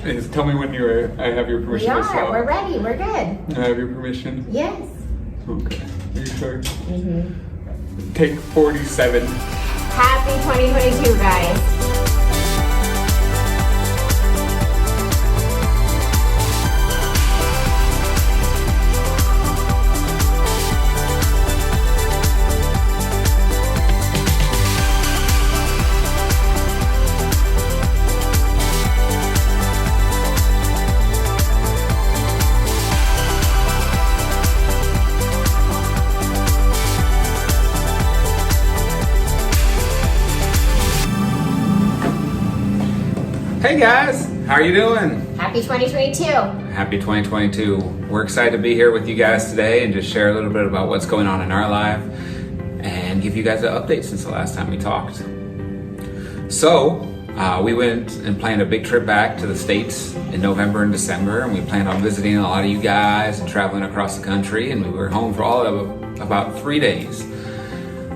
Tell me when I have your permission to stop. We're ready. We're good. I have your permission? Yes. Okay. Are you sure? Mm-hmm. Take 47. Happy 2022, guys. Hey guys, how are you doing? Happy 2022. Happy 2022. We're excited to be here with you guys today and just share a little bit about what's going on in our life and give you guys an update since the last time we talked. So, we went and planned a big trip back to the States in November and December, and we planned on visiting a lot of you guys and traveling across the country, and we were home for all of about 3 days.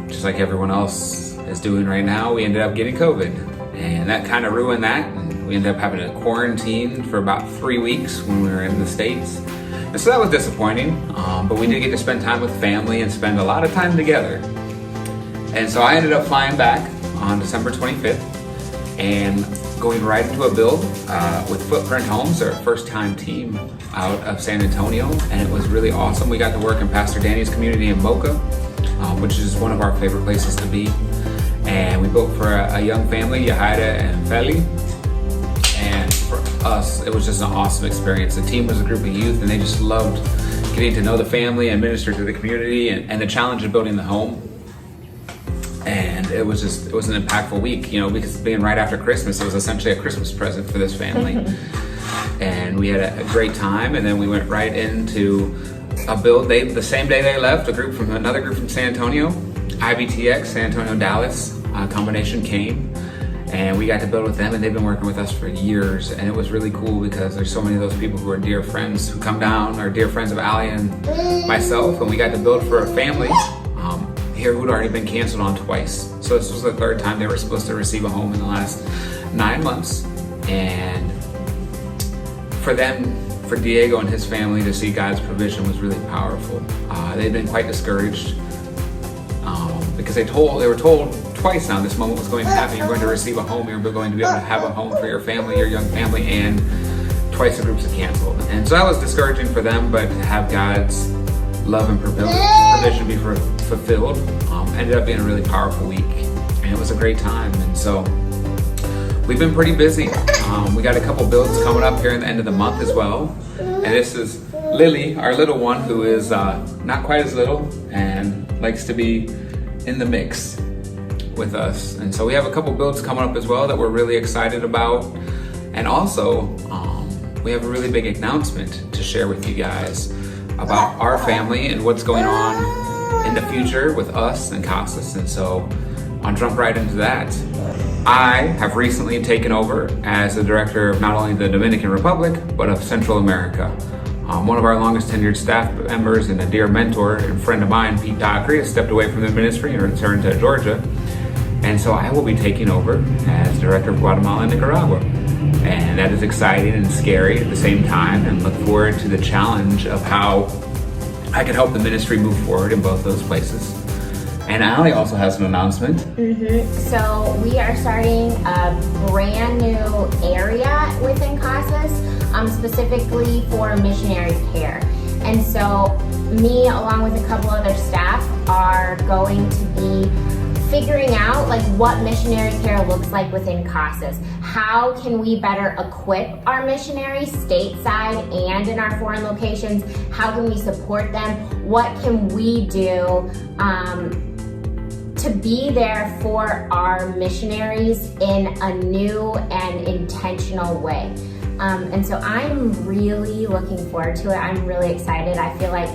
Just like everyone else is doing right now, we ended up getting COVID, and that kind of ruined that. We ended up having to quarantine for about 3 weeks when we were in the States. And so that was disappointing, but we did get to spend time with family and spend a lot of time together. And so I ended up flying back on December 25th and going right into a build with Footprint Homes, our first time team out of San Antonio. And it was really awesome. We got to work in Pastor Danny's community in Boca, which is one of our favorite places to be. And we built for a young family, Yahaira and Feli. For us, it was just an awesome experience. The team was a group of youth, and they just loved getting to know the family and minister to the community and the challenge of building the home. And it was an impactful week, you know, because being right after Christmas, it was essentially a Christmas present for this family. And we had a great time, and then we went right into a build. The same day they left, another group from San Antonio, IBTX, San Antonio, Dallas, combination came. And we got to build with them, and they've been working with us for years. And it was really cool because there's so many of those people who are dear friends who come down, are dear friends of Allie and myself. And we got to build for a family here who'd already been canceled on twice. So this was the third time they were supposed to receive a home in the last 9 months. And for Diego and his family to see God's provision was really powerful. They'd been quite discouraged because they were told twice now this moment was going to happen. You're going to receive a home. You're going to be able to have a home for your family, your young family, and twice the groups had canceled. And so that was discouraging for them, but to have God's love and provision be fulfilled ended up being a really powerful week. And it was a great time. And so we've been pretty busy. We got a couple builds coming up here in the end of the month as well. And this is Lily, our little one, who is not quite as little and likes to be in the mix with us. And so we have a couple builds coming up as well that we're really excited about. And also, we have a really big announcement to share with you guys about our family and what's going on in the future with us and Casas. And so I'll jump right into that. I have recently taken over as the director of not only the Dominican Republic, but of Central America. One of our longest tenured staff members and a dear mentor and friend of mine, Pete Dockery, has stepped away from the ministry and returned to Georgia. And so I will be taking over as director of Guatemala and Nicaragua. And that is exciting and scary at the same time, and look forward to the challenge of how I can help the ministry move forward in both those places. And Allie also has an announcement. So we are starting a brand new area within Casas, specifically for missionary care. And so me, along with a couple other staff, are going to be figuring out like what missionary care looks like within Casas. How can we better equip our missionaries stateside and in our foreign locations? How can we support them? What can we do to be there for our missionaries in a new and intentional way? And so I'm really looking forward to it. I'm really excited. I feel like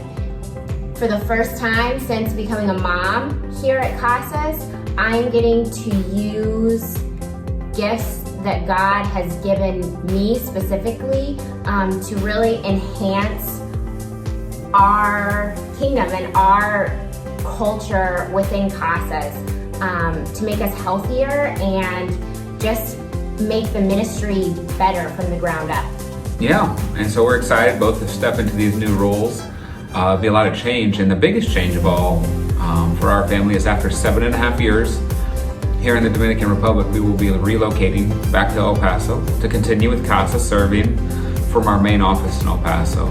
for the first time since becoming a mom here at Casas, I'm getting to use gifts that God has given me specifically to really enhance our kingdom and our culture within Casas, to make us healthier and just make the ministry better from the ground up. Yeah, and so we're excited both to step into these new roles. Be a lot of change, and the biggest change of all for our family is after 7.5 years here in the Dominican Republic, we will be relocating back to El Paso to continue with Casas, serving from our main office in El Paso.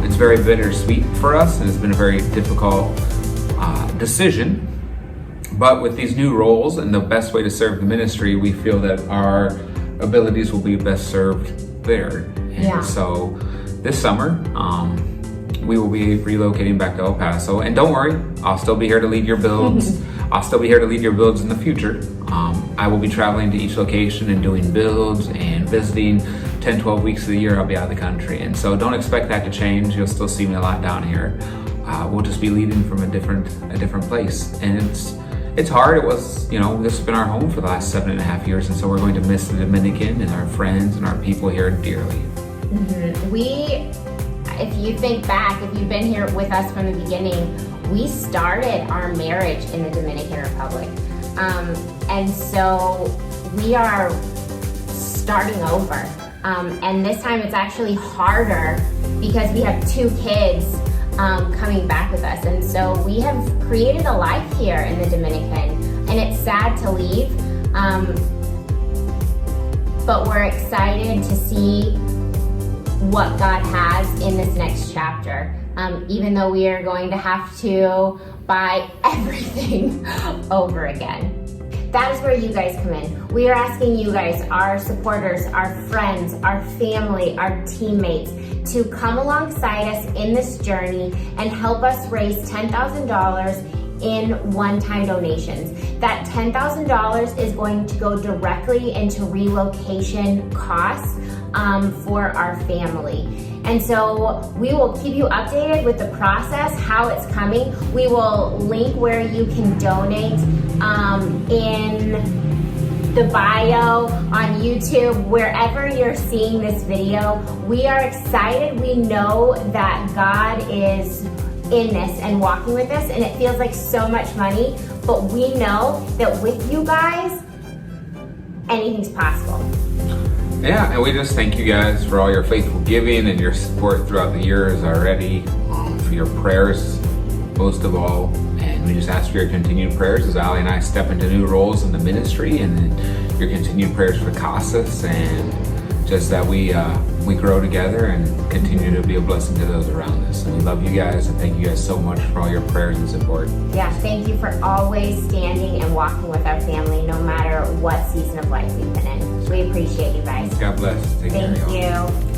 It's very bittersweet for us, and it's been a very difficult decision. But with these new roles and the best way to serve the ministry, we feel that our abilities will be best served there. And so this summer, we will be relocating back to El Paso. And don't worry, I'll still be here to lead your builds. I'll still be here to lead your builds in the future. I will be traveling to each location and doing builds and visiting 10, 12 weeks of the year. I'll be out of the country. And so don't expect that to change. You'll still see me a lot down here. We'll just be leading from a different place. And it's hard. It was, this has been our home for the last 7.5 years. And so we're going to miss the Dominican and our friends and our people here dearly. If you think back, if you've been here with us from the beginning, we started our marriage in the Dominican Republic. And so we are starting over. And this time it's actually harder because we have 2 kids coming back with us. And so we have created a life here in the Dominican, and it's sad to leave. But we're excited to see what God has in this next chapter. Even though we are going to have to buy everything over again. That is where you guys come in. We are asking you guys, our supporters, our friends, our family, our teammates, to come alongside us in this journey and help us raise $10,000 in one-time donations. That $10,000 is going to go directly into relocation costs for our family. And so we will keep you updated with the process, how it's coming. We will link where you can donate in the bio on YouTube, wherever you're seeing this video. We are excited. We know that God is in this and walking with us, and it feels like so much money, but we know that with you guys, anything's possible. Yeah, and we just thank you guys for all your faithful giving and your support throughout the years already, for your prayers, most of all. And we just ask for your continued prayers as Allie and I step into new roles in the ministry, and then your continued prayers for Casas, and just that we grow together and continue to be a blessing to those around us. And we love you guys, and thank you guys so much for all your prayers and support. Yeah, thank you for always standing and walking with our family, no matter what season of life we've been in. We appreciate you guys. God bless. Take care, y'all. Thank you.